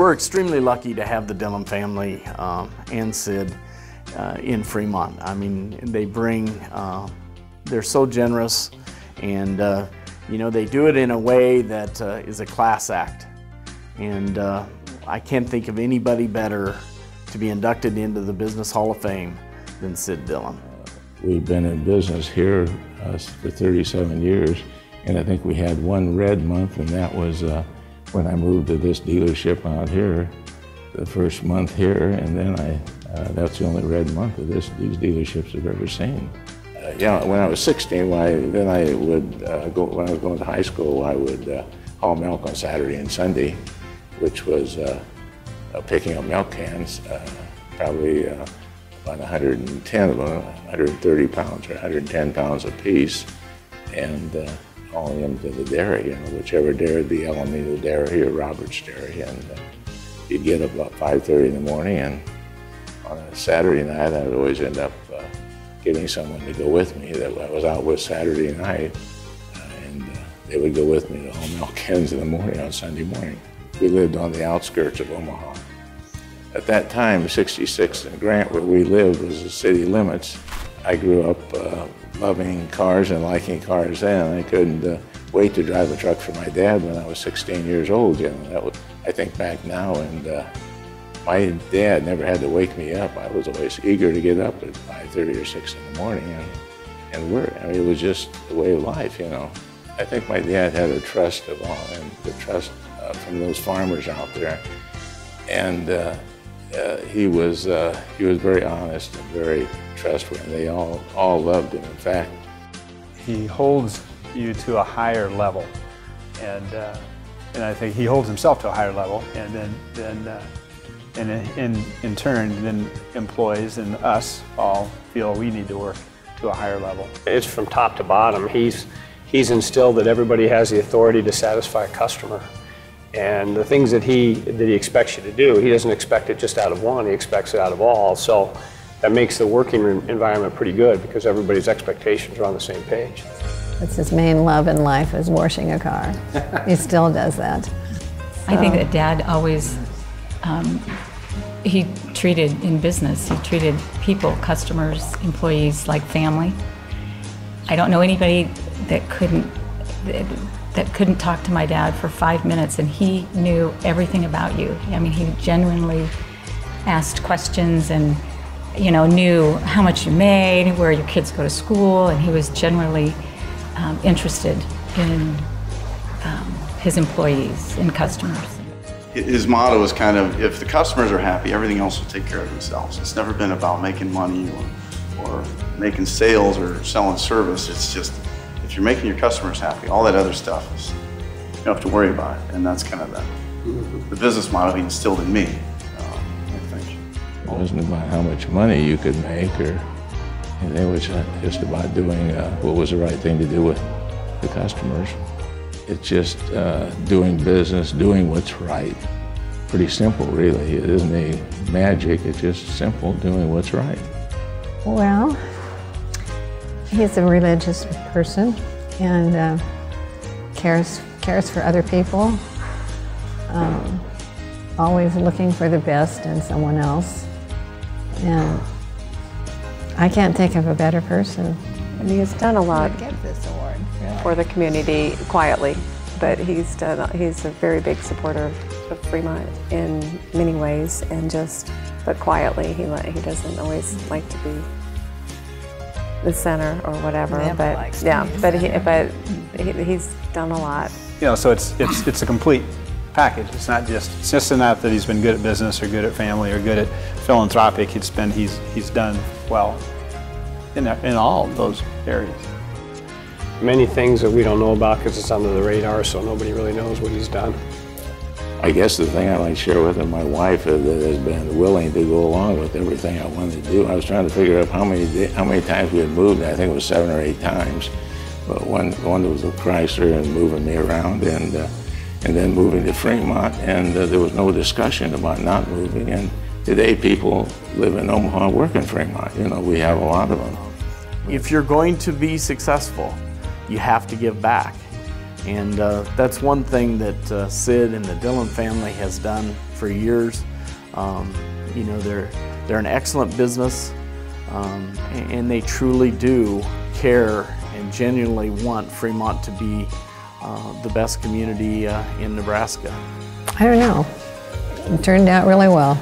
We're extremely lucky to have the Dillon family and Sid in Fremont. I mean, they bring, they're so generous, and you know, they do it in a way that is a class act. And I can't think of anybody better to be inducted into the Business Hall of Fame than Sid Dillon. We've been in business here for 37 years, and I think we had one red month, and that was when I moved to this dealership out here, the first month here, and then that's the only red month of these dealerships I've ever seen. Yeah, when I was 16, then I would when I was going to high school, I would haul milk on Saturday and Sunday, which was picking up milk cans, probably about 110 of them, 130 pounds or 110 pounds a piece, and hauling them to the dairy, you know, whichever dairy, the Alameda Dairy or Roberts Dairy, and you'd get up about 5:30 in the morning, and on a Saturday night, I would always end up getting someone to go with me that I was out with Saturday night, and they would go with me to haul milk cans in the morning on Sunday morning. We lived on the outskirts of Omaha. At that time, 66 and Grant, where we lived, was the city limits. I grew up loving cars and liking cars then. I couldn't wait to drive a truck for my dad when I was 16 years old. You know, that was, I think back now, and my dad never had to wake me up. I was always eager to get up at 5:30 or 6 in the morning and work. I mean, it was just the way of life, you know. I think my dad had a trust of all, and the trust from those farmers out there, and he was very honest and very trustworthy. They all loved him. In fact, he holds you to a higher level, and I think he holds himself to a higher level, and then in turn, then employees and us all feel we need to work to a higher level. It's from top to bottom. He's instilled that everybody has the authority to satisfy a customer. And the things that he expects you to do, he doesn't expect it just out of one, he expects it out of all. So that makes the working environment pretty good because everybody's expectations are on the same page. That's his main love in life, is washing a car. He still does that. So. I think that Dad always, he treated in business, he treated people, customers, employees like family. I don't know anybody that couldn't talk to my dad for 5 minutes, and he knew everything about you. I mean, he genuinely asked questions and, you know, knew how much you made, where your kids go to school, and he was generally interested in his employees and customers. His motto is kind of, if the customers are happy, everything else will take care of themselves. It's never been about making money or making sales or selling service. It's just, if you're making your customers happy, all that other stuff is, you don't have to worry about it. And that's kind of the business model he instilled in me, I think. It wasn't about how much money you could make, and it was just about doing what was the right thing to do with the customers. It's just doing business, doing what's right. Pretty simple, really. It isn't any magic, it's just simple, doing what's right. Well, he's a religious person and cares for other people, always looking for the best in someone else. And I can't think of a better person. And he has done a lot get this award for the community quietly, but he's a very big supporter of Fremont in many ways, and but quietly. He doesn't always like to be the center or whatever, but yeah, he's done a lot. You know, so it's a complete package. It's just not that he's been good at business or good at family or good at philanthropic. He's done well in all those areas. Many things that we don't know about because it's under the radar, so nobody really knows what he's done. I guess the thing I like to share with my wife is that has been willing to go along with everything I wanted to do. I was trying to figure out how many times we had moved. I think it was 7 or 8 times. But one was with Chrysler and moving me around, and then moving to Fremont, and there was no discussion about not moving. And today people live in Omaha and work in Fremont. You know, we have a lot of them. If you're going to be successful, you have to give back. And that's one thing that Sid and the Dillon family has done for years. You know, they're an excellent business, and they truly do care and genuinely want Fremont to be the best community in Nebraska. I don't know. It turned out really well.